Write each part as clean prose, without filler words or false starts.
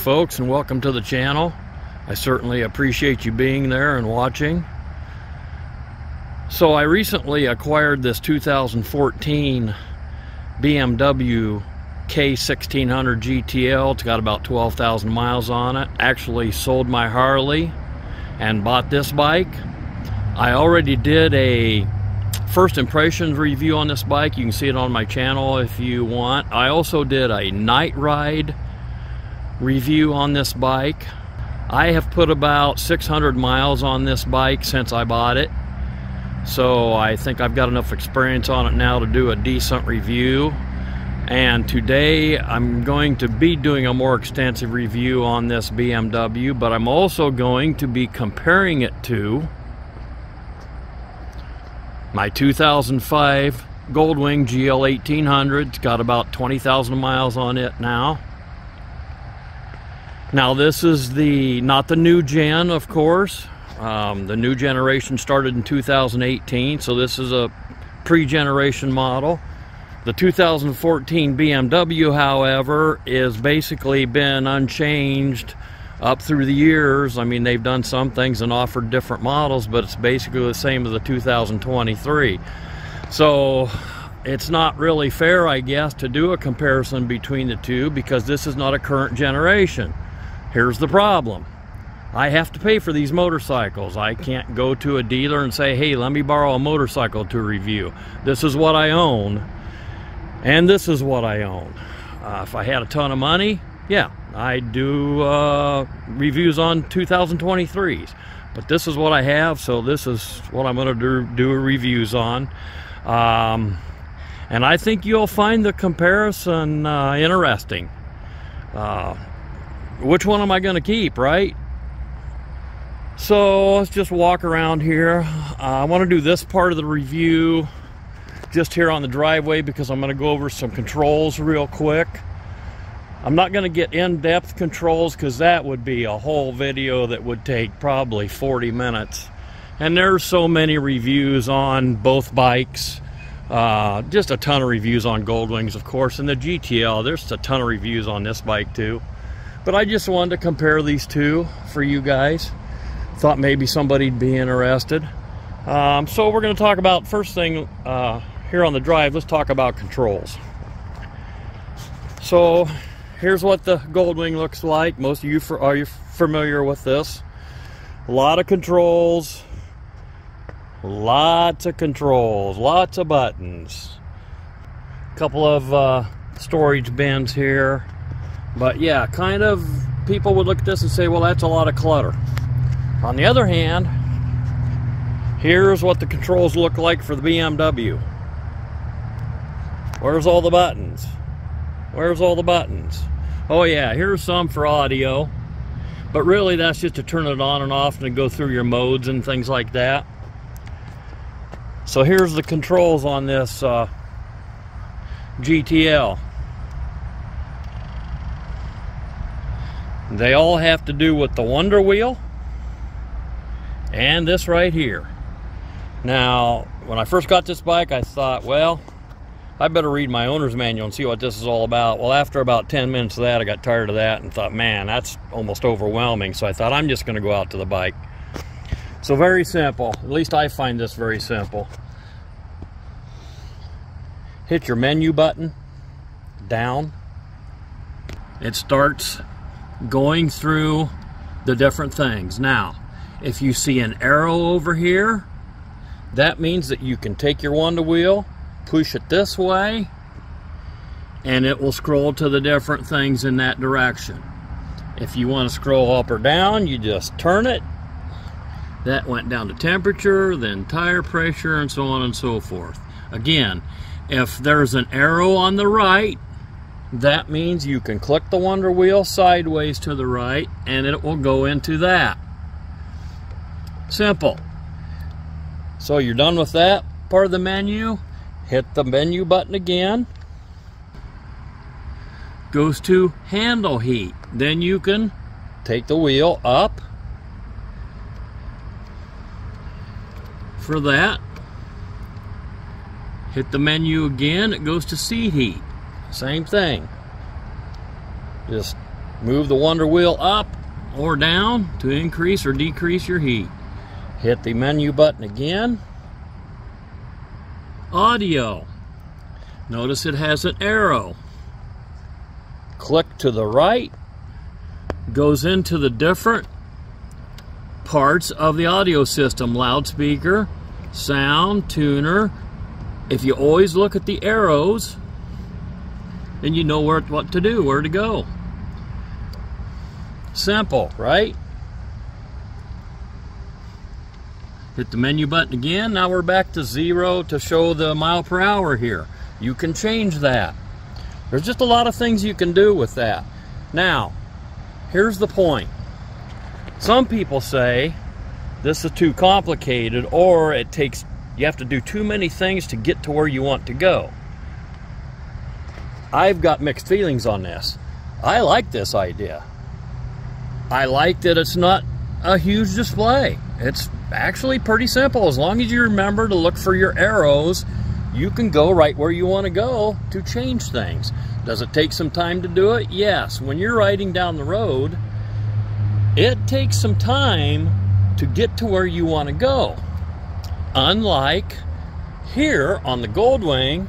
folks, and welcome to the channel. I certainly appreciate you being there and watching. So I recently acquired this 2014 BMW K1600 GTL. It's got about 12,000 miles on it. Actually sold my Harley and bought this bike. I already did a first impressions review on this bike. You can see it on my channel if you want. I also did a night ride review on this bike. I have put about 600 miles on this bike since I bought it, so I think I've got enough experience on it now to do a decent review. And today I'm going to be doing a more extensive review on this BMW, but I'm also going to be comparing it to my 2005 Goldwing GL 1800. It's got about 20,000 miles on it now. Now this is not the new gen, of course. The new generation started in 2018, so this is a pre-generation model. The 2014 BMW, however, is basically been unchanged up through the years. I mean, they've done some things and offered different models, but it's basically the same as the 2023. So it's not really fair, I guess, to do a comparison between the two because this is not a current generation. Here's the problem. I have to pay for these motorcycles. I can't go to a dealer and say, hey, let me borrow a motorcycle to review. This is what I own, and this is what I own. If I had a ton of money, yeah, I'd do reviews on 2023s. But this is what I have, so this is what I'm going to do reviews on. And I think you'll find the comparison interesting. Which one am I going to keep, right? So let's just walk around here. I want to do this part of the review just here on the driveway because I'm going to go over some controls real quick. I'm not going to get in-depth controls because that would be a whole video that would take probably 40 minutes. And there's so many reviews on both bikes. Just a ton of reviews on Goldwings, of course. And the GTL, there's a ton of reviews on this bike too. But I just wanted to compare these two for you guys. Thought maybe somebody'd be interested. So we're going to talk about, first thing here on the drive, let's talk about controls. So here's what the Goldwing looks like. Most of you are you familiar with this. A lot of controls, lots of controls, lots of buttons. A couple of storage bins here. But yeah, kind of people would look at this and say, well, that's a lot of clutter. On the other hand, here's what the controls look like for the BMW. Where's all the buttons? Where's all the buttons? Oh yeah, here's some for audio. But really that's just to turn it on and off and to go through your modes and things like that. So here's the controls on this GTL. They all have to do with the Wonder Wheel and this right here. Now, when I first got this bike, I thought, well, I better read my owner's manual and see what this is all about. Well, after about 10 minutes of that, I got tired of that and thought, man, that's almost overwhelming. So I thought, I'm just going to go out to the bike. So very simple. At least I find this very simple. Hit your menu button down. It starts going through the different things. Now, if you see an arrow over here, that means that you can take your Wonder Wheel, push it this way, and it will scroll to the different things in that direction. If you want to scroll up or down, you just turn it. That went down to temperature, then tire pressure, and so on and so forth. Again, if there's an arrow on the right, that means you can click the Wonder Wheel sideways to the right and it will go into that. Simple. So you're done with that part of the menu. Hit the menu button again. Goes to handle heat. Then you can take the wheel up. For that, hit the menu again. It goes to seat heat. Same thing. Just Move the Wonder Wheel up or down to increase or decrease your heat. Hit the menu button again. Audio. Notice it has an arrow. Click to the right. Goes into the different parts of the audio system. Loudspeaker, sound, tuner. If you always look at the arrows, then you know what to do, where to go. Simple, right? Hit the menu button again. Now we're back to 0 to show the mile per hour here. You can change that. There's just a lot of things you can do with that. Now, here's the point. Some people say this is too complicated, or you have to do too many things to get to where you want to go. I've got mixed feelings on this. I like this idea. I like that it's not a huge display. It's actually pretty simple. As long as you remember to look for your arrows, you can go right where you want to go to change things. Does it take some time to do it? Yes. When you're riding down the road, it takes some time to get to where you want to go. Unlike here on the Goldwing,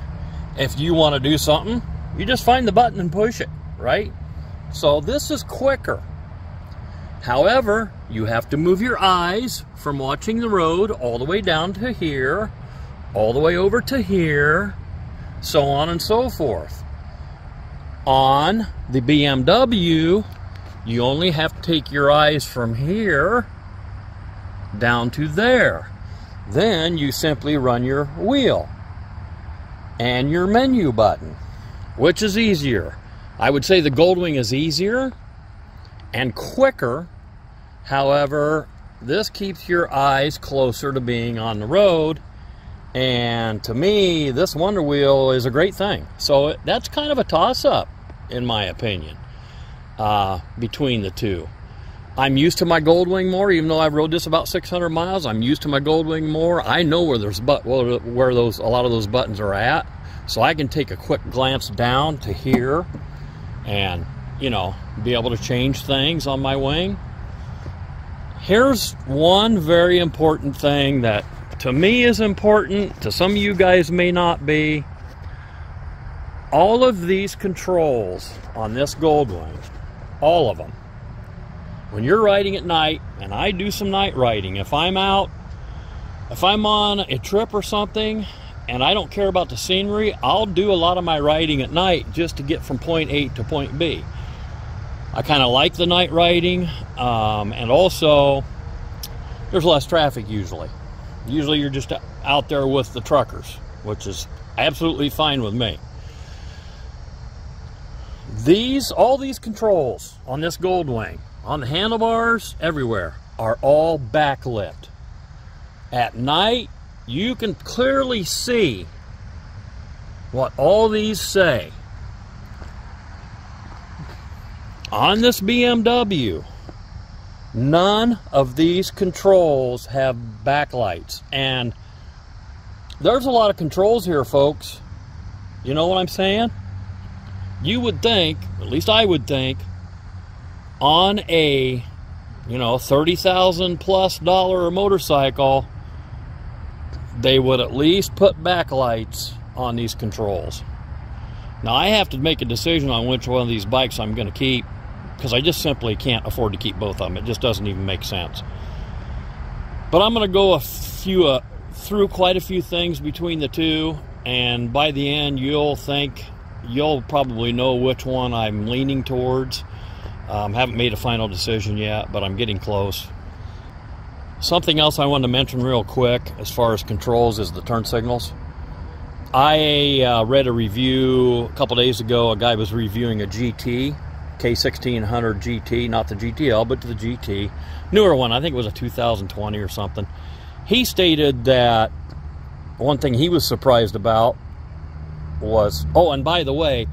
if you want to do something, you just find the button and push it, right? So this is quicker. However, you have to move your eyes from watching the road all the way down to here, all the way over to here, so on and so forth. On the BMW, you only have to take your eyes from here down to there. Then you simply run your wheel and your menu button. Which is easier? I would say the Goldwing is easier and quicker. However, this keeps your eyes closer to being on the road. And to me, this Wonder Wheel is a great thing. So that's kind of a toss-up, in my opinion, between the two. I'm used to my Goldwing more, even though I've rode this about 600 miles. I'm used to my Goldwing more. I know where a lot of those buttons are at. So I can take a quick glance down to here and, you know, be able to change things on my wing. Here's one very important thing that to me is important, to some of you guys may not be. All of these controls on this Goldwing, all of them, when you're riding at night, and I do some night riding, if I'm on a trip or something, and I don't care about the scenery, I'll do a lot of my riding at night just to get from point A to point B. I kind of like the night riding, and also there's less traffic usually. Usually you're just out there with the truckers, which is absolutely fine with me. All these controls on this Goldwing, on the handlebars, everywhere, are all backlit. At night, you can clearly see what all these say. On this BMW, none of these controls have backlights. And there's a lot of controls here, folks. You know what I'm saying? You would think, at least I would think, on a, $30,000+ motorcycle, they would at least put backlights on these controls. Now I have to make a decision on which one of these bikes I'm going to keep, because I just simply can't afford to keep both of them. It just doesn't even make sense. But I'm going to go through quite a few things between the two, and by the end you'll probably know which one I'm leaning towards. Haven't made a final decision yet, but I'm getting close. Something else I wanted to mention real quick as far as controls is the turn signals. I read a review a couple days ago. A guy was reviewing a GT, K1600 GT, not the GTL, but the GT. Newer one, I think it was a 2020 or something. He stated that one thing he was surprised about was, oh, and by the way,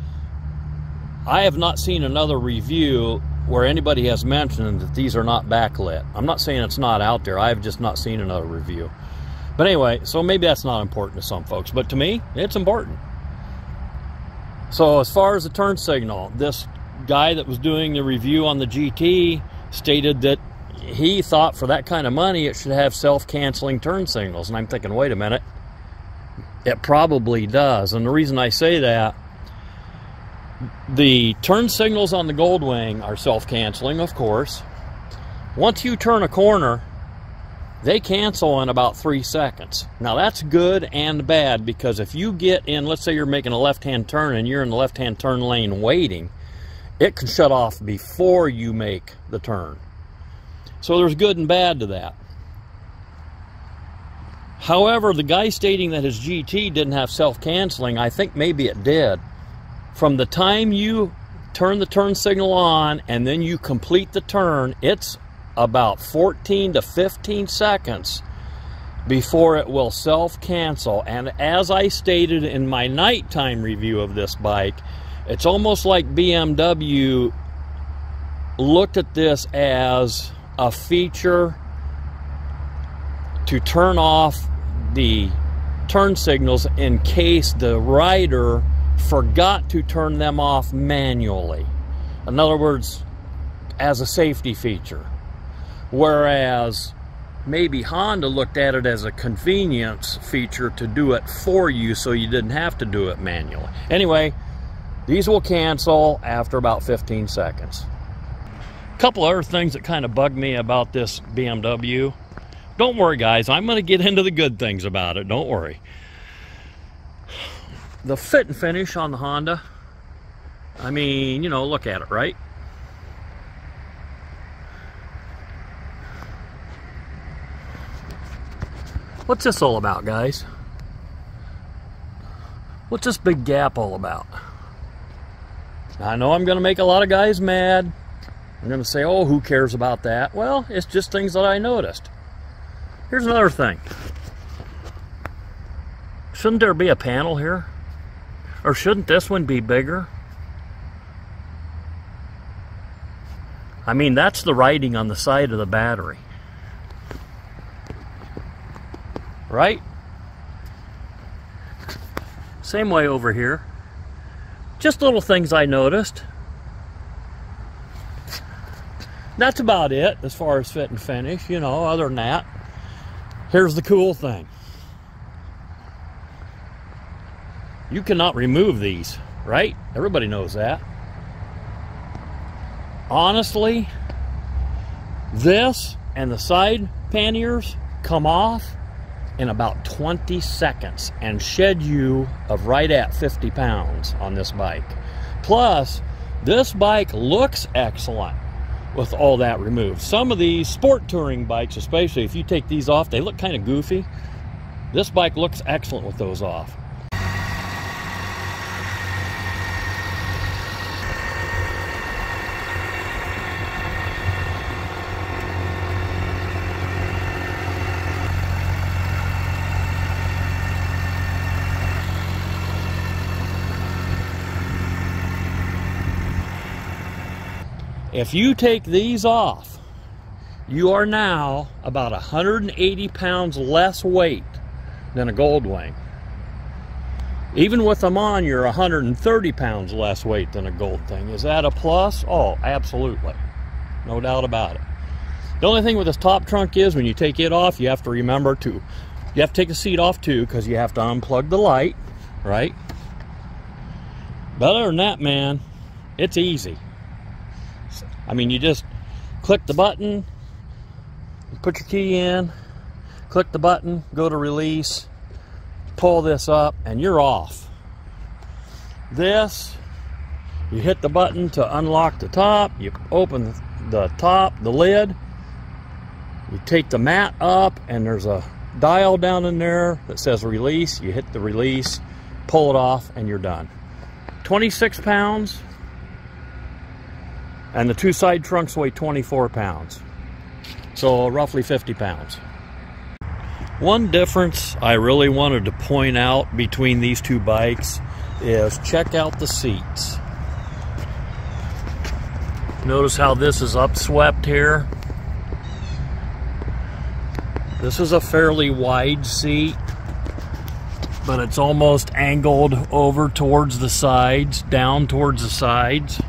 I have not seen another review where anybody has mentioned that these are not backlit. I'm not saying it's not out there. I've just not seen another review. But anyway, so maybe that's not important to some folks, but to me, it's important. So as far as the turn signal, this guy that was doing the review on the GT stated that he thought for that kind of money it should have self-canceling turn signals. And I'm thinking, wait a minute, it probably does. And the reason I say that, the turn signals on the Goldwing are self-canceling, of course. Once you turn a corner, they cancel in about 3 seconds. Now that's good and bad, because if you get in, let's say you're making a left-hand turn and you're in the left-hand turn lane waiting, it can shut off before you make the turn. So there's good and bad to that. However, the guy stating that his GT didn't have self-canceling, I think maybe it did. From the time you turn the turn signal on and then you complete the turn, it's about 14 to 15 seconds before it will self-cancel. And as I stated in my nighttime review of this bike, it's almost like BMW looked at this as a feature to turn off the turn signals in case the rider forgot to turn them off manually. In other words, as a safety feature. Whereas maybe Honda looked at it as a convenience feature to do it for you so you didn't have to do it manually. Anyway, these will cancel after about 15 seconds. A couple other things that kind of bug me about this BMW. Don't worry, guys, I'm going to get into the good things about it. Don't worry. The fit and finish on the Honda, I mean, you know, look at it, right? What's this all about, guys? What's this big gap all about? Now, I know I'm going to make a lot of guys mad. I'm going to say, oh, who cares about that? Well, it's just things that I noticed. Here's another thing. Shouldn't there be a panel here? Or shouldn't this one be bigger? I mean, that's the writing on the side of the battery. Right? Same way over here. Just little things I noticed. That's about it as far as fit and finish, you know, other than that. Here's the cool thing. You cannot remove these, right? Everybody knows that. Honestly, this and the side panniers come off in about 20 seconds and shed you of right at 50 pounds on this bike. Plus, this bike looks excellent with all that removed. Some of these sport touring bikes, especially if you take these off, they look kind of goofy. This bike looks excellent with those off. If you take these off, you are now about 180 pounds less weight than a Goldwing. Even with them on, you're 130 pounds less weight than a Goldwing. Is that a plus? Oh, absolutely. No doubt about it. The only thing with this top trunk is when you take it off, you have to remember to, you have to take the seat off too, because you have to unplug the light, right? But other than that, man, it's easy. I mean, you just click the button, put your key in, click the button, go to release, pull this up, and you're off. This, you hit the button to unlock the top, you open the top, the lid, you take the mat up, and there's a dial down in there that says release. You hit the release, pull it off, and you're done. 26 pounds. And the two side trunks weigh 24 pounds. So roughly 50 pounds. One difference I really wanted to point out between these two bikes is check out the seats. Notice how this is upswept here. This is a fairly wide seat, but it's almost angled over towards the sides, down towards the sides.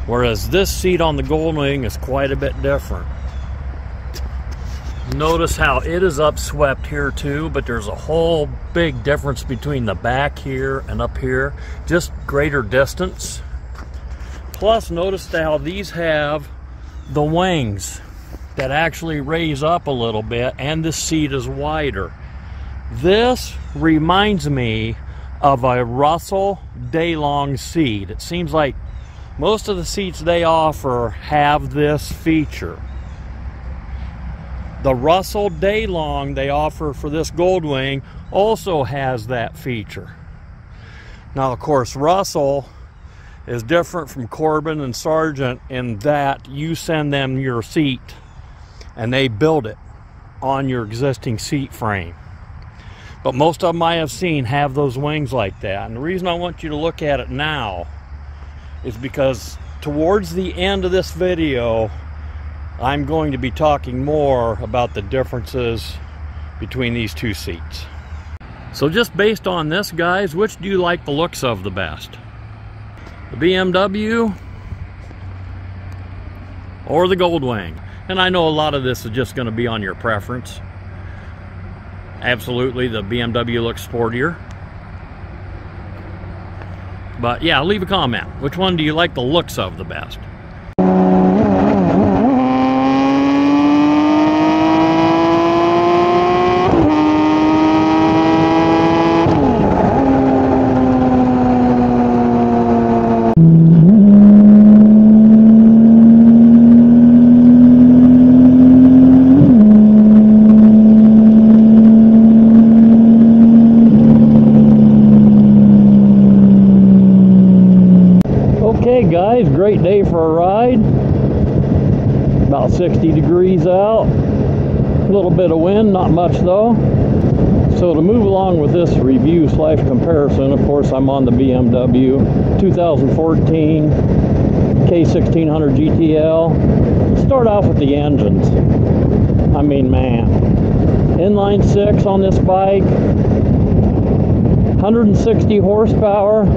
Whereas this seat on the Goldwing is quite a bit different. Notice how it is upswept here too, but there's a whole big difference between the back here and up here. Just greater distance. Plus, notice how these have the wings that actually raise up a little bit, and this seat is wider. This reminds me of a Russell Daylong seat. It seems like most of the seats they offer have this feature. The Russell Daylong they offer for this Goldwing also has that feature. Now, of course, Russell is different from Corbin and Sargent in that you send them your seat and they build it on your existing seat frame. But most of them I have seen have those wings like that. And the reason I want you to look at it now is because towards the end of this video, I'm going to be talking more about the differences between these two seats. So just based on this, guys, which do you like the looks of the best? The BMW or the Goldwing? And I know a lot of this is just going to be on your preference. Absolutely, the BMW looks sportier. But yeah, leave a comment. Which one do you like the looks of the best? Okay guys, great day for a ride. About 60 degrees out. A little bit of wind, not much though. So to move along with this review slash comparison, of course I'm on the BMW 2014 K1600 GTL. Let's start off with the engines. I mean, man. Inline 6 on this bike. 160 horsepower.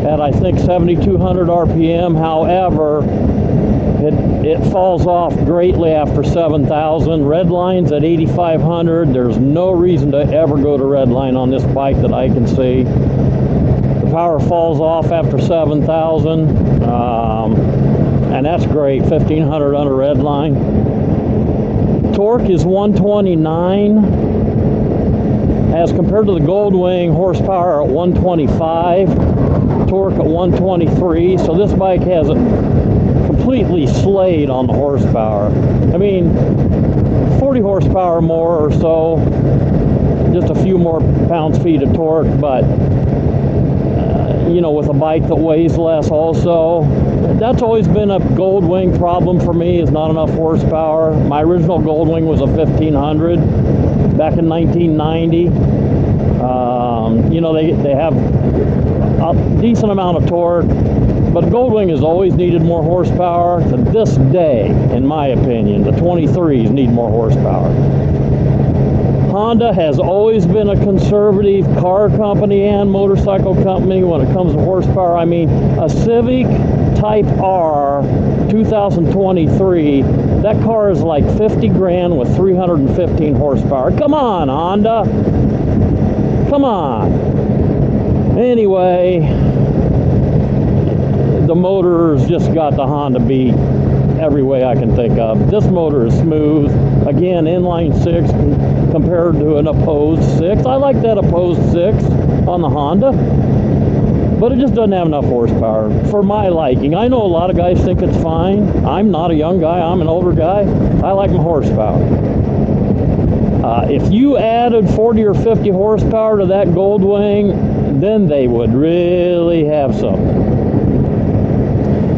At I think 7,200 RPM. However, it falls off greatly after 7,000. Redline's at 8,500. There's no reason to ever go to redline on this bike that I can see. The power falls off after 7,000, and that's great. 1,500 under redline. Torque is 129 as compared to the Goldwing. Horsepower at 125. Torque at 123, so this bike has it completely slayed on the horsepower. I mean, 40 horsepower more or so, just a few more pounds-feet of torque, but you know, with a bike that weighs less also. That's always been a Goldwing problem for me, is not enough horsepower. My original Goldwing was a 1500 back in 1990. You know, they have a decent amount of torque, but Goldwing has always needed more horsepower. To this day, in my opinion, the 23s need more horsepower. Honda has always been a conservative car company and motorcycle company when it comes to horsepower. I mean, a Civic Type R 2023, that car is like 50 grand with 315 horsepower. Come on, Honda. Come on. Anyway, the motor's just got the Honda beat every way I can think of. This motor is smooth. Again, inline 6 compared to an opposed 6. I like that opposed 6 on the Honda, but it just doesn't have enough horsepower for my liking. I know a lot of guys think it's fine. I'm not a young guy, I'm an older guy. I like my horsepower. If you added 40 or 50 horsepower to that Goldwing, then they would really have something.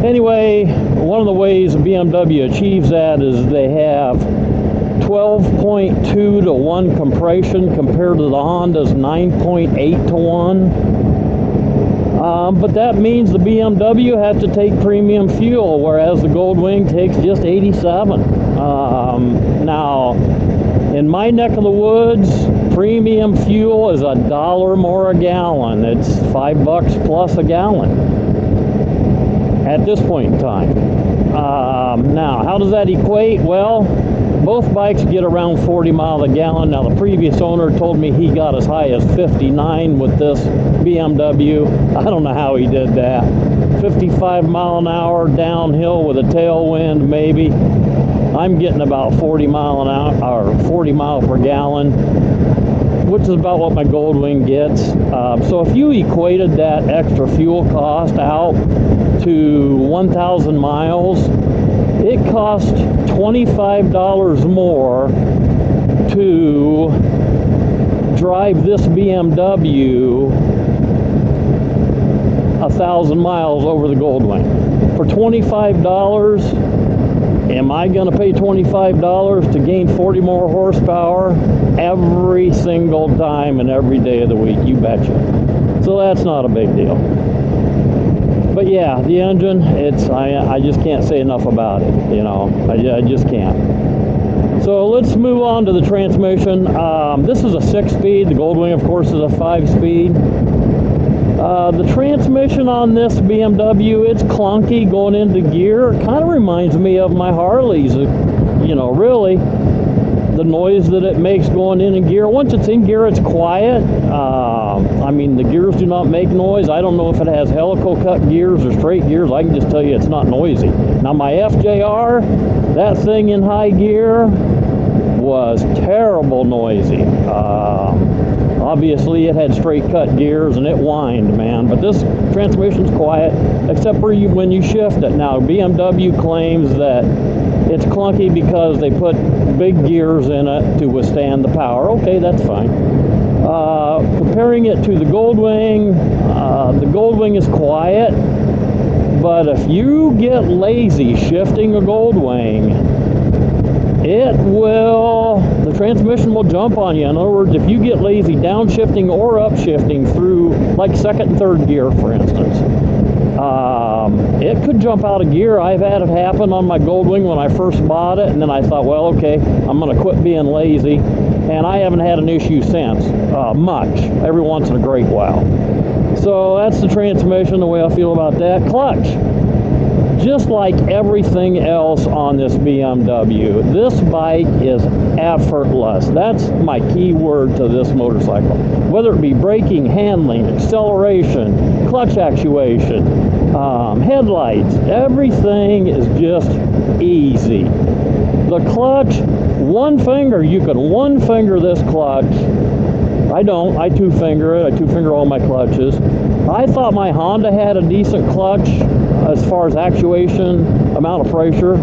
Anyway, one of the ways BMW achieves that is they have 12.2 to 1 compression compared to the Honda's 9.8 to 1. But that means the BMW has to take premium fuel, whereas the Goldwing takes just 87. Now, in my neck of the woods, premium fuel is $1 more a gallon. It's $5 plus a gallon. at this point in time. Now, how does that equate? Well, both bikes get around 40 miles a gallon. Now, the previous owner told me he got as high as 59 with this BMW. I don't know how he did that. 55 mile an hour downhill with a tailwind, maybe. I'm getting about 40 mile an hour, or 40 miles per gallon, which is about what my Goldwing gets. So if you equated that extra fuel cost out to 1,000 miles, it cost $25 more to drive this BMW 1,000 miles over the Goldwing. For $25, am I going to pay $25 to gain 40 more horsepower every single time and every day of the week? You betcha. So that's not a big deal. But yeah, the engine, I just can't say enough about it, you know. I just can't. So let's move on to the transmission. This is a 6-speed. The Goldwing, of course, is a 5-speed. The transmission on this BMW, it's clunky going into gear. It kind of reminds me of my Harleys, you know, really. The noise that it makes going in gear. Once it's in gear, it's quiet. I mean, the gears do not make noise. I don't know if it has helical cut gears or straight gears. I can just tell you it's not noisy. Now, my FJR, that thing in high gear was terrible noisy. Obviously, it had straight cut gears and it whined, man. But this transmission's quiet, except for when you shift it. Now, BMW claims that it's clunky because they put big gears in it to withstand the power. Okay, that's fine. Comparing it to the Goldwing is quiet, but if you get lazy shifting a Goldwing, the transmission will jump on you. In other words, if you get lazy downshifting or upshifting through like second and third gear, for instance, it could jump out of gear. I've had it happen on my Goldwing when I first bought it, and then I thought, well, okay, I'm going to quit being lazy, and I haven't had an issue since, much, every once in a great while. So that's the transmission, the way I feel about that. Clutch. Just like everything else on this BMW, this bike is effortless. That's my key word to this motorcycle. Whether it be braking, handling, acceleration, clutch actuation, headlights, everything is just easy. The clutch, one finger, you can one finger this clutch. I don't, I two finger it, I two finger all my clutches. I thought my Honda had a decent clutch as far as actuation, amount of pressure.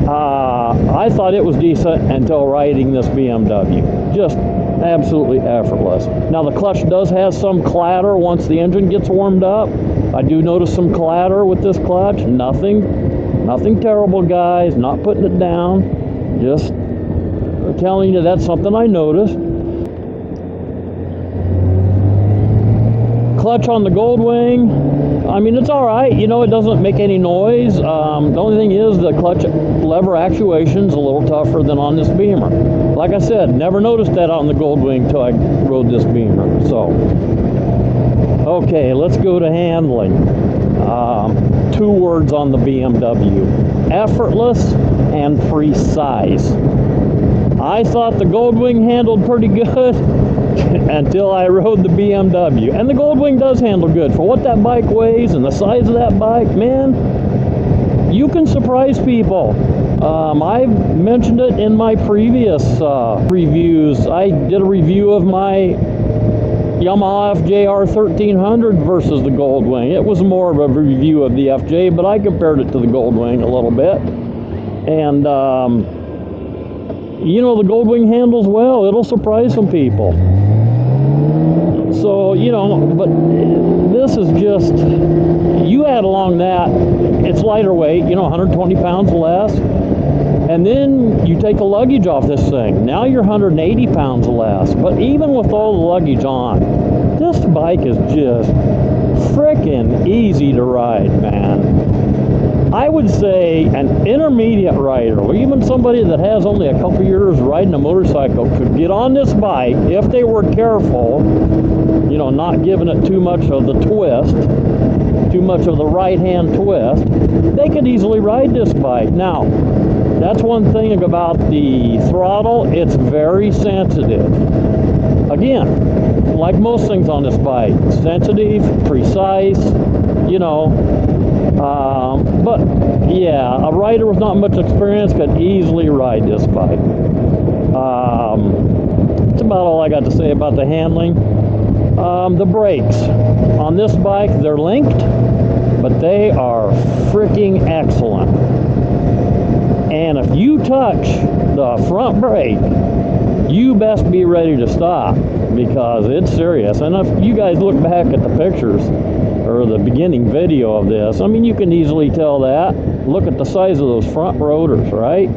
I thought it was decent until riding this BMW. Just absolutely effortless. Now the clutch does have some clatter once the engine gets warmed up. I do notice some clatter with this clutch. Nothing terrible, guys. Not putting it down. Just telling you that's something I noticed. Clutch on the Goldwing, I mean, it's all right. You know, it doesn't make any noise. The only thing is the clutch lever actuation's a little tougher than on this Beamer. Like I said, never noticed that on the Goldwing until I rode this Beamer. So, okay, let's go to handling. 2 words on the BMW: effortless and precise. I thought the Goldwing handled pretty good until I rode the BMW. And the Goldwing does handle good. For what that bike weighs and the size of that bike, man, you can surprise people. I've mentioned it in my previous reviews. I did a review of my Yamaha FJR 1300 versus the Goldwing. It was more of a review of the FJ, but I compared it to the Goldwing a little bit. And, you know, the Goldwing handles well. It'll surprise some people. So, you know, but this is just, you add along that, it's lighter weight, you know, 120 pounds less. And then you take the luggage off this thing. Now you're 180 pounds less. But even with all the luggage on, this bike is just frickin' easy to ride, man. I would say an intermediate rider, or even somebody that has only a couple years riding a motorcycle, could get on this bike if they were careful, you know, not giving it too much of the twist, too much of the right-hand twist, they could easily ride this bike. Now, that's one thing about the throttle, it's very sensitive. Again, like most things on this bike, sensitive, precise, you know, but yeah, a rider with not much experience could easily ride this bike. That's about all I got to say about the handling. The brakes on this bike, they're linked, but they are freaking excellent. And if you touch the front brake, you best be ready to stop, because it's serious. And if you guys look back at the pictures or the beginning video of this, I mean, you can easily tell that. Look at the size of those front rotors, right?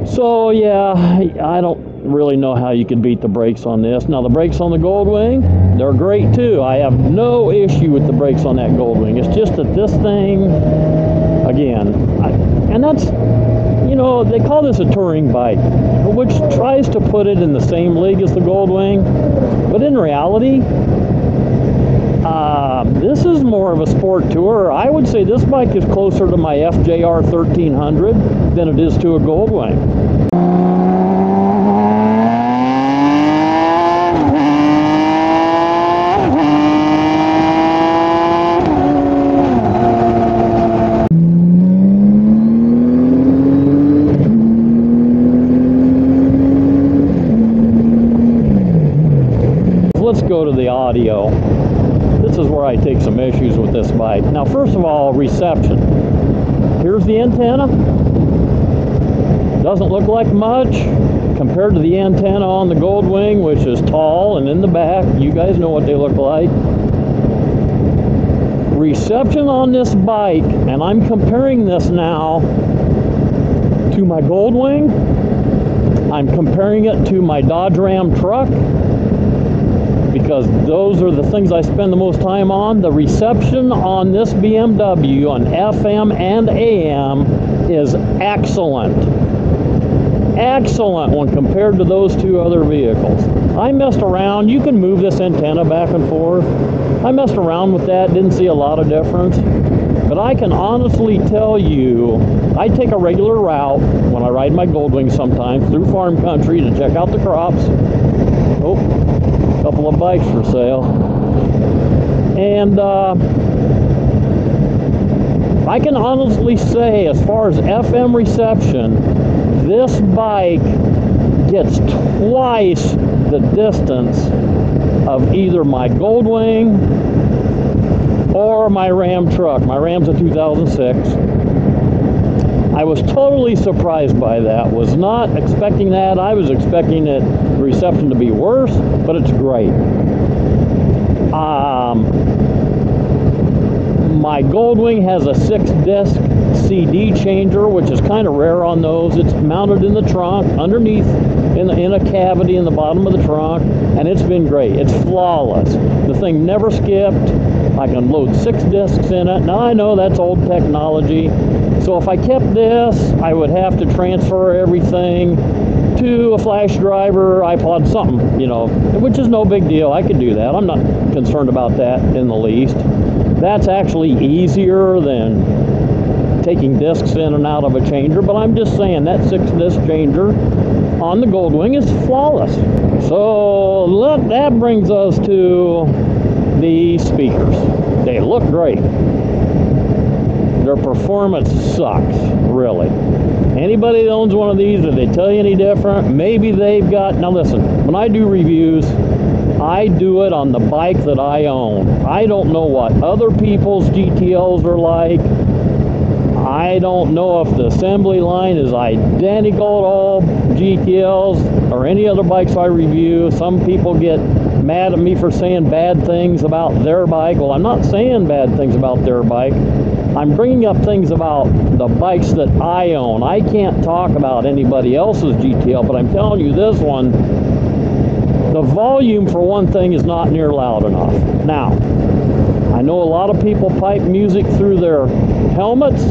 So yeah, I don't really know how you could beat the brakes on this. Now the brakes on the Goldwing, they're great too. I have no issue with the brakes on that Goldwing. It's just that this thing, again, and that's, you know, they call this a touring bike, which tries to put it in the same league as the Goldwing, but in reality, this is more of a sport tourer. I would say this bike is closer to my FJR 1300 than it is to a Goldwing. Let's go to the audio. This is where I take some issues with this bike. Now, first of all, reception. Here's the antenna. Doesn't look like much compared to the antenna on the Goldwing, which is tall and in the back. You guys know what they look like. Reception on this bike, and I'm comparing this now to my Goldwing. I'm comparing it to my Dodge Ram truck, because those are the things I spend the most time on. The reception on this BMW on FM and AM is excellent. Excellent when compared to those two other vehicles. I messed around. You can move this antenna back and forth. I messed around with that, didn't see a lot of difference. But I can honestly tell you, I take a regular route when I ride my Goldwing sometimes through farm country to check out the crops. Oh, a couple of bikes for sale. And I can honestly say, as far as FM reception, this bike gets twice the distance of either my Goldwing or my Ram truck. My Ram's a 2006. I was totally surprised by that. Was not expecting that. I was expecting it, the reception to be worse, but it's great. My Goldwing has a 6-disc CD changer, which is kind of rare on those. It's mounted in the trunk, underneath, in a cavity in the bottom of the trunk, and it's been great. It's flawless. The thing never skipped. I can load 6 discs in it. Now I know that's old technology, so if I kept this, I would have to transfer everything to a flash driver, iPod, something, you know, which is no big deal. I could do that. I'm not concerned about that in the least. That's actually easier than taking discs in and out of a changer, but I'm just saying that 6-disc changer on the Goldwing is flawless. So that brings us to the speakers. They look great. Their performance sucks, really. Anybody that owns one of these, if they tell you any different, maybe they've got... Now listen, when I do reviews, I do it on the bike that I own. I don't know what other people's GTLs are like. I don't know if the assembly line is identical to all GTLs or any other bikes I review. Some people get mad at me for saying bad things about their bike. Well, I'm not saying bad things about their bike. I'm bringing up things about the bikes that I own. I can't talk about anybody else's GTL, but I'm telling you this one, the volume for one thing is not near loud enough. Now, I know a lot of people pipe music through their helmets.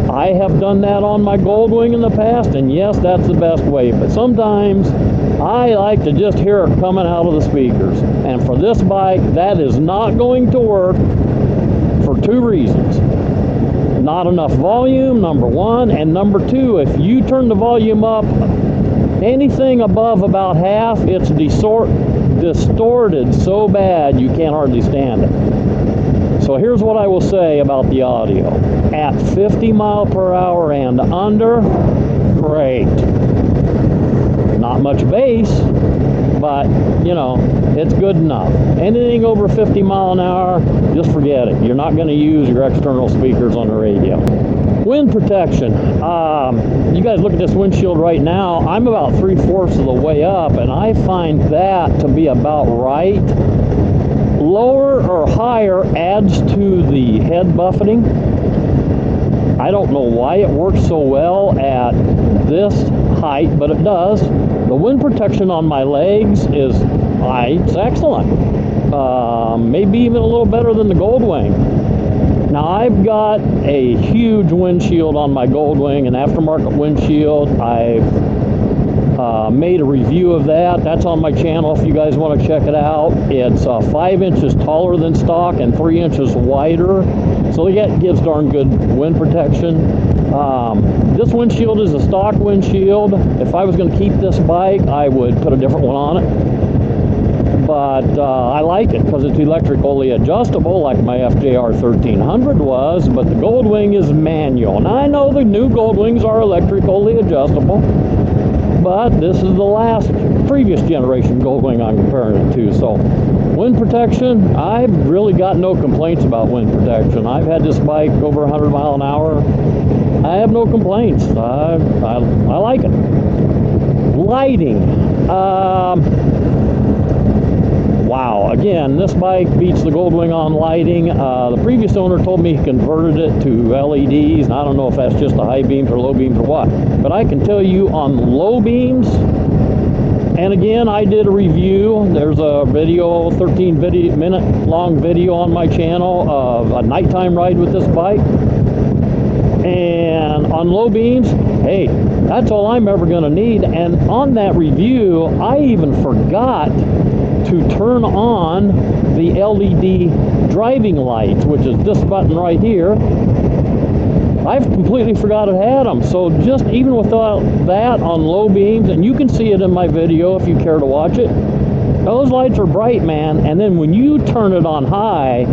I have done that on my Goldwing in the past, and yes, that's the best way. But sometimes I like to just hear it coming out of the speakers. And for this bike, that is not going to work 2 reasons. Not enough volume, number 1, and number 2, if you turn the volume up anything above about half, it's distorted so bad you can't hardly stand it. So here's what I will say about the audio. At 50 mile per hour and under, great. Not much bass, but you know, it's good enough. Anything over 50 mile an hour, just forget it. You're not going to use your external speakers on the radio. Wind protection. You guys look at this windshield right now. I'm about 3/4 of the way up, and I find that to be about right. Lower or higher adds to the head buffeting. I don't know why it works so well at this height, but it does. The wind protection on my legs is, it's excellent. Maybe even a little better than the Goldwing. Now I've got a huge windshield on my Goldwing, an aftermarket windshield. I've made a review of that. That's on my channel if you guys want to check it out. It's 5 inches taller than stock and 3 inches wider, so it gives darn good wind protection. This windshield is a stock windshield. If I was going to keep this bike, I would put a different one on it. But I like it because it's electrically adjustable like my FJR 1300 was, but the Goldwing is manual. Now I know the new Goldwings are electrically adjustable, but this is the previous generation Goldwing I'm comparing it to. So wind protection, I've really got no complaints about wind protection. I've had this bike over 100 mile an hour. I have no complaints. I like it. Lighting. Wow, again, this bike beats the Goldwing on lighting. The previous owner told me he converted it to LEDs, and I don't know if that's just the high beams or low beams or what. But I can tell you on low beams, and again, I did a review. There's a video, 13-minute long video on my channel of a nighttime ride with this bike. And on low beams, hey, that's all I'm ever going to need. And on that review, I even forgot to turn on the LED driving lights, which is this button right here. I've completely forgot it had them. So just even without that on low beams, and you can see it in my video if you care to watch it, those lights are bright, man. And then when you turn it on high,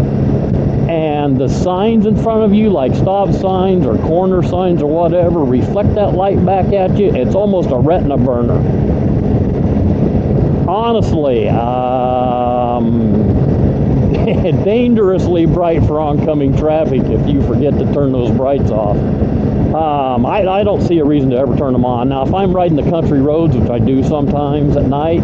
and the signs in front of you, like stop signs or corner signs or whatever, reflect that light back at you, it's almost a retina burner. Honestly, dangerously bright for oncoming traffic if you forget to turn those brights off. I don't see a reason to ever turn them on. Now, if I'm riding the country roads, which I do sometimes at night,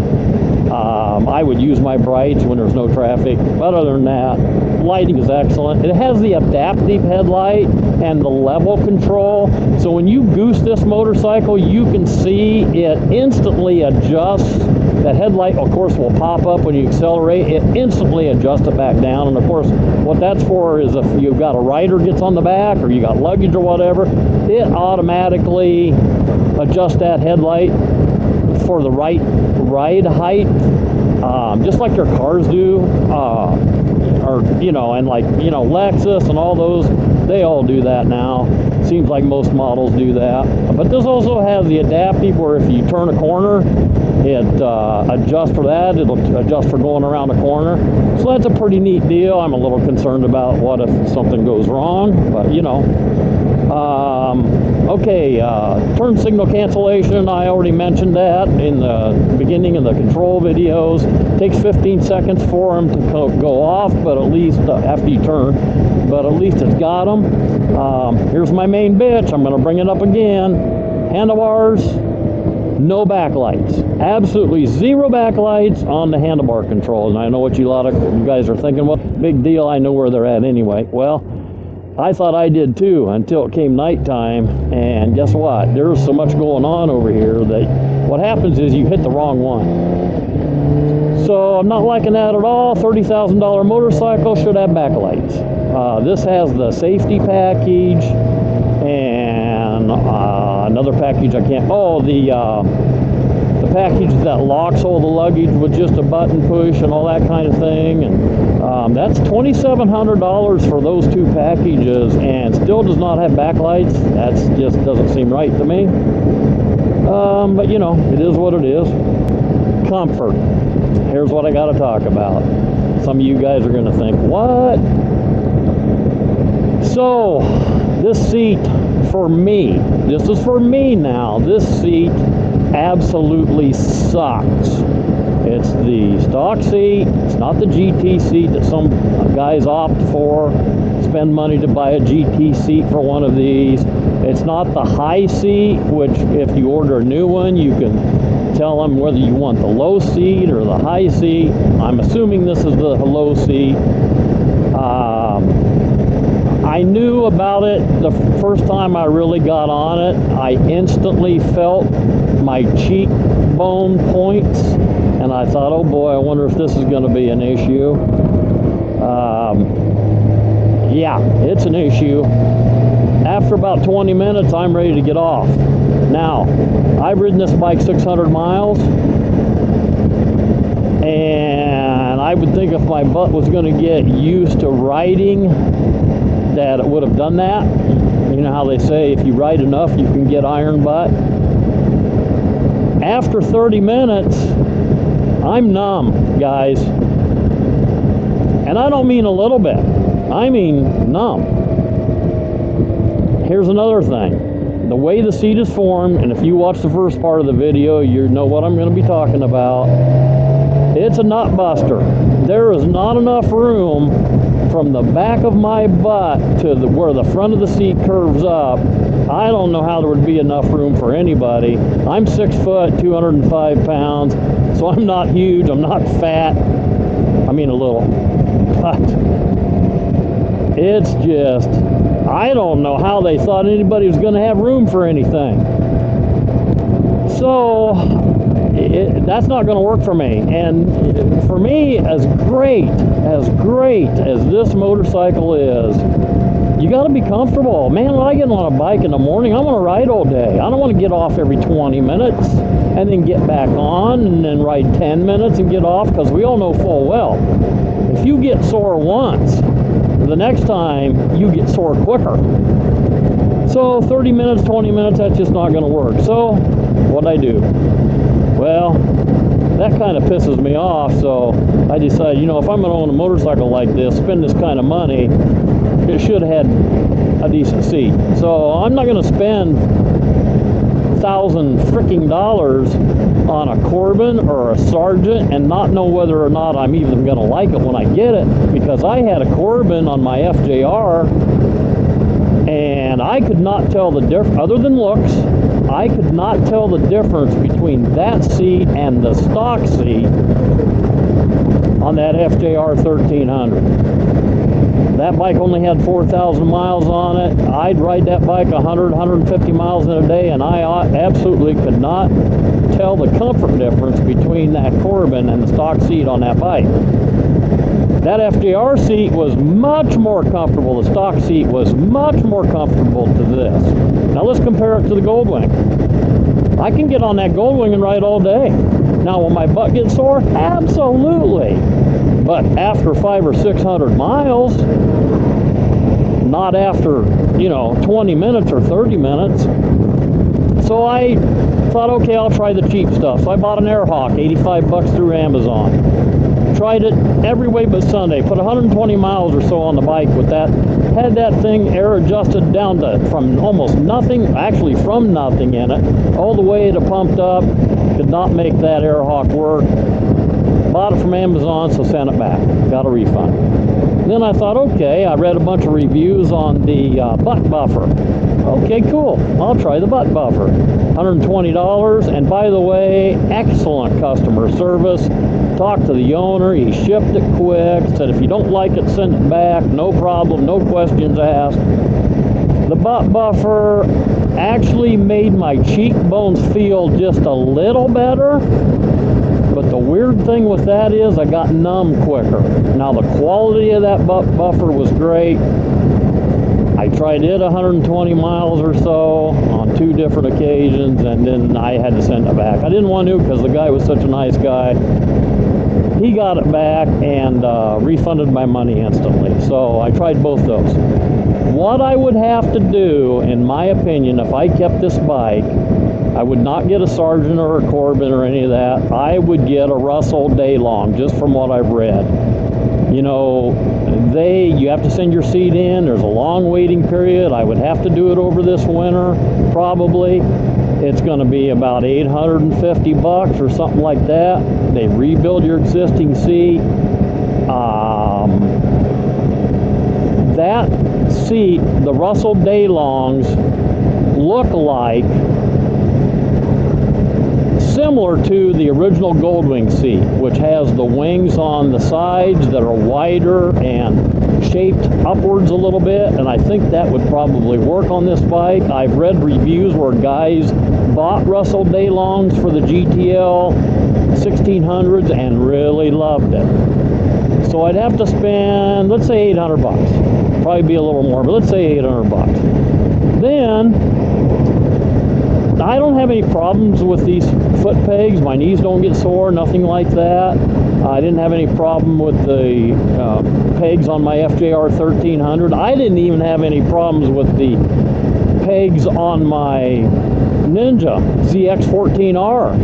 I would use my brights when there's no traffic. But other than that, lighting is excellent. It has the adaptive headlight and the level control. So when you goose this motorcycle, you can see it instantly adjusts. That headlight, of course, will pop up when you accelerate. It instantly adjusts it back down. And of course, what that's for is if you've got a rider gets on the back or you got luggage or whatever, it automatically adjusts that headlight for the right ride height, just like your cars do, or you know, and like, you know, Lexus and all those, they all do that now. Seems like most models do that. But this also has the adaptive where if you turn a corner, it adjusts for that. It'll adjust for going around a corner. So that's a pretty neat deal. I'm a little concerned about what if something goes wrong, but you know. Okay, turn signal cancellation, I already mentioned that in the beginning of the control videos. It takes 15 seconds for them to go off, but at least after you turn, but at least it's got them. Here's my main bitch. I'm going to bring it up again. Handlebars, no backlights. Absolutely zero backlights on the handlebar control. And I know what a lot of you guys are thinking, well, big deal, I know where they're at anyway. Well, I thought I did too until it came nighttime, and guess what? There's so much going on over here that what happens is you hit the wrong one. So I'm not liking that at all. $30,000 motorcycle should have backlights. This has the safety package and another package I can't, the package that locks all the luggage with just a button push and all that kind of thing. And That's $2,700 for those two packages, and still does not have backlights. That just doesn't seem right to me. But you know, it is what it is. Comfort. Here's what I got to talk about. Some of you guys are going to think, what? So, this seat for me, this is for me now, this seat absolutely sucks. It's the stock seat. It's not the GT seat that some guys opt for. Spend money to buy a GT seat for one of these. It's not the high seat, which if you order a new one, you can tell them whether you want the low seat or the high seat. I'm assuming this is the low seat. I knew about it the first time I really got on it. I instantly felt my cheekbone points, and I thought, oh boy, I wonder if this is going to be an issue. Yeah, it's an issue. After about 20 minutes, I'm ready to get off. Now, I've ridden this bike 600 miles, and I would think if my butt was going to get used to riding, that it would have done that. You know how they say if you ride enough, you can get iron butt. After 30 minutes, I'm numb, guys. And I don't mean a little bit. I mean numb. Here's another thing. The way the seat is formed, and if you watch the first part of the video, you know what I'm going to be talking about. It's a nut buster. There is not enough room from the back of my butt to where the front of the seat curves up. I don't know how there would be enough room for anybody. I'm 6 foot, 205 pounds, so I'm not huge, I'm not fat. I mean a little. But it's just, I don't know how they thought anybody was going to have room for anything. So that's not going to work for me. And for me, as great as this motorcycle is, you got to be comfortable. Man, when I get on a bike in the morning, I want to ride all day. I don't want to get off every 20 minutes and then get back on and then ride 10 minutes and get off, because we all know full well, if you get sore once, the next time you get sore quicker. So 30 minutes, 20 minutes, that's just not going to work. So what'd I do? Well, that kind of pisses me off, so I decided, you know, if I'm going to own a motorcycle like this, spend this kind of money, it should have had a decent seat. So I'm not going to spend $1,000 freaking on a Corbin or a Sargent and not know whether or not I'm even going to like it when I get it, because I had a Corbin on my FJR and I could not tell the difference, other than looks, I could not tell the difference between that seat and the stock seat on that FJR 1300. That bike only had 4,000 miles on it. I'd ride that bike 100, 150 miles in a day, and I absolutely could not tell the comfort difference between that Corbin and the stock seat on that bike. That FJR seat was much more comfortable. The stock seat was much more comfortable to this. Now let's compare it to the Goldwing. I can get on that Goldwing and ride all day. Now will my butt get sore? Absolutely. But after 500 or 600 miles, not after, you know, 20 minutes or 30 minutes. So I thought, okay, I'll try the cheap stuff. So I bought an Airhawk, 85 bucks through Amazon. Tried it every way but Sunday. Put 120 miles or so on the bike with that. Had that thing air adjusted down to from almost nothing, actually from nothing in it, all the way to pumped up. Could not make that Airhawk work. Bought it from Amazon, so sent it back. Got a refund. Then I thought, okay, I read a bunch of reviews on the butt buffer. Okay, cool. I'll try the butt buffer. $120, and by the way, excellent customer service. Talked to the owner, he shipped it quick, said if you don't like it, send it back, no problem, no questions asked. The butt buffer actually made my cheekbones feel just a little better, but the weird thing with that is I got numb quicker. Now the quality of that butt buffer was great. I tried it 120 miles or so on 2 different occasions, and then I had to send it back. I didn't want to because the guy was such a nice guy. he got it back and refunded my money instantly. So I tried both those. What I would have to do, in my opinion, if I kept this bike, I would not get a Sargent or a Corbin or any of that. I would get a Russell Daylong, just from what I've read. You know, you have to send your seat in. There's a long waiting period. I would have to do it over this winter, probably. It's going to be about $850 or something like that. They rebuild your existing seat. That seat, the Russell Daylongs, look like similar to the original Goldwing seat, which has the wings on the sides that are wider and shaped upwards a little bit, and I think that would probably work on this bike. I've read reviews where guys bought Russell Daylongs for the GTL 1600s and really loved it. So I'd have to spend, let's say $800. Probably be a little more, but let's say $800. Then I don't have any problems with these foot pegs. My knees don't get sore, nothing like that. I didn't have any problem with the pegs on my FJR 1300. I didn't even have any problems with the pegs on my Ninja ZX14R,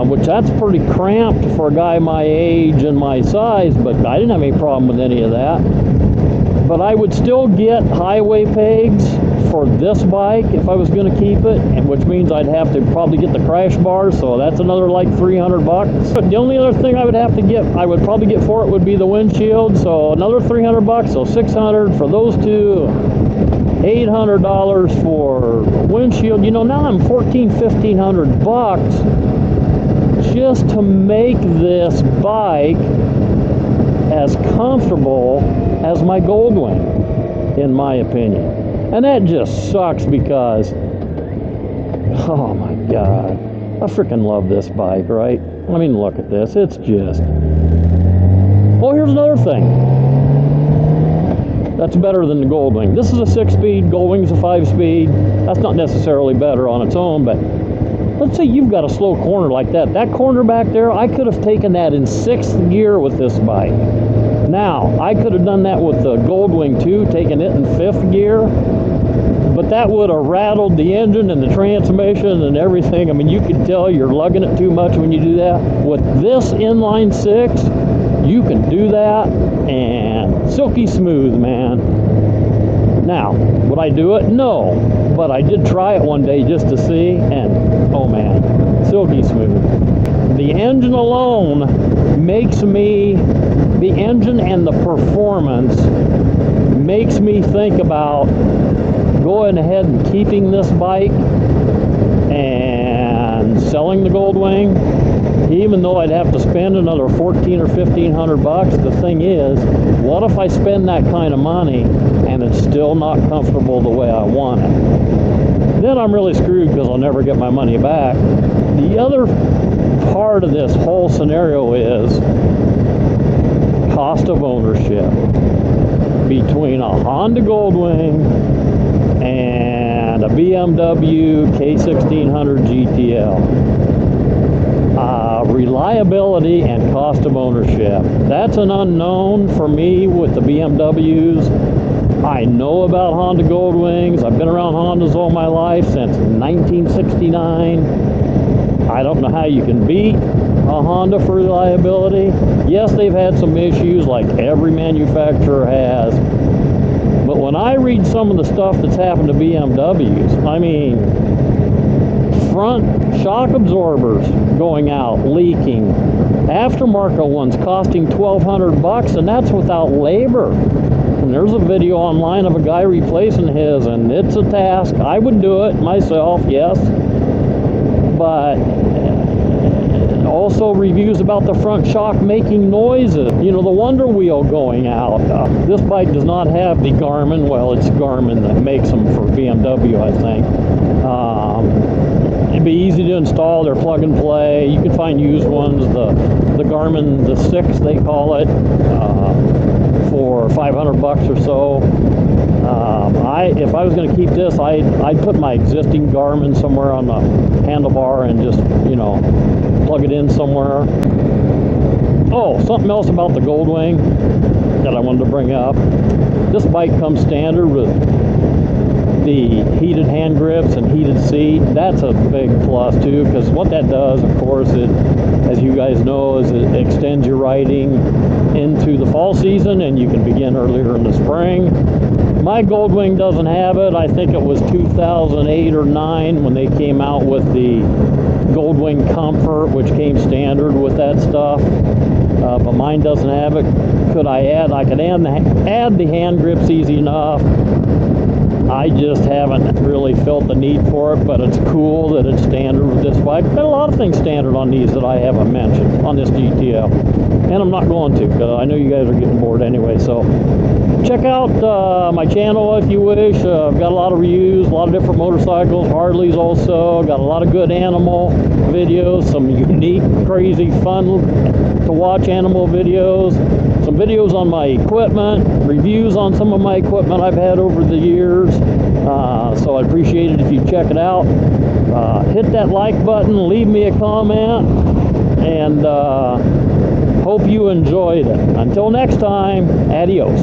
which that's pretty cramped for a guy my age and my size, but I didn't have any problem with any of that. But I would still get highway pegs for this bike if I was going to keep it, and which means I'd have to probably get the crash bars, so that's another like $300. But the only other thing I would have to get, I would probably get for it, would be the windshield, so another $300, so $600 for those two, $800 for windshield. You know, now I'm $1,400-$1,500 just to make this bike as comfortable as my Goldwing, in my opinion. And that just sucks because, oh my God, I freaking love this bike, right? I mean, look at this. It's just... Oh, here's another thing that's better than the Goldwing. This is a 6-speed, Goldwing's a 5-speed. That's not necessarily better on its own, but let's say you've got a slow corner like that. That corner back there, I could have taken that in 6th gear with this bike. Now, I could have done that with the Goldwing too, taking it in 5th gear, but that would have rattled the engine and the transmission and everything. I mean, you could tell you're lugging it too much when you do that. With this inline 6, you can do that, and silky smooth, man. Now, would I do it? No, but I did try it one day just to see, and oh man, silky smooth. The engine alone makes me, the engine and the performance makes me think about going ahead and keeping this bike and selling the Goldwing, even though I'd have to spend another $1,400 or $1,500. The thing is, what if I spend that kind of money and it's still not comfortable the way I want it? Then I'm really screwed because I'll never get my money back. The other part of this whole scenario is cost of ownership between a Honda Goldwing and a BMW K1600 GTL. Reliability and cost of ownership. That's an unknown for me with the BMWs. I know about Honda Goldwings. I've been around Hondas all my life since 1969. I don't know how you can beat a Honda for reliability. Yes, they've had some issues like every manufacturer has. But when I read some of the stuff that's happened to BMWs, I mean, front shock absorbers going out, leaking, aftermarket ones costing $1,200, and that's without labor. And there's a video online of a guy replacing his, and it's a task. I would do it myself, yes, but also reviews about the front shock making noises. You know, the Wonder Wheel going out. This bike does not have the Garmin. Well, it's Garmin that makes them for BMW, I think. It'd be easy to install. They're plug and play. You can find used ones. The Garmin, the 6 they call it, for $500 or so. If I was going to keep this, I'd put my existing Garmin somewhere on the handlebar and just, you know, plug it in somewhere. Oh, something else about the Goldwing that I wanted to bring up. This bike comes standard with the heated hand grips and heated seat. That's a big plus too, because what that does, of course, it, as you guys know, is it extends your riding into the fall season, and you can begin earlier in the spring. My Goldwing doesn't have it. I think it was 2008 or 9 when they came out with the Goldwing Comfort, which came standard with that stuff. But mine doesn't have it. Could I add? I could add the hand grips easy enough. I just haven't really felt the need for it, but it's cool that it's standard with this bike. Got a lot of things standard on these that I haven't mentioned on this GTL, and I'm not going to, because I know you guys are getting bored anyway. So check out my channel if you wish. I've got a lot of reviews, a lot of different motorcycles, Harleys also. Got a lot of good animal videos, some unique, crazy, fun to watch animal videos, some videos on my equipment, reviews on some of my equipment I've had over the years. So I'd appreciate it if you check it out. Hit that like button, leave me a comment, and hope you enjoyed it. Until next time, adios.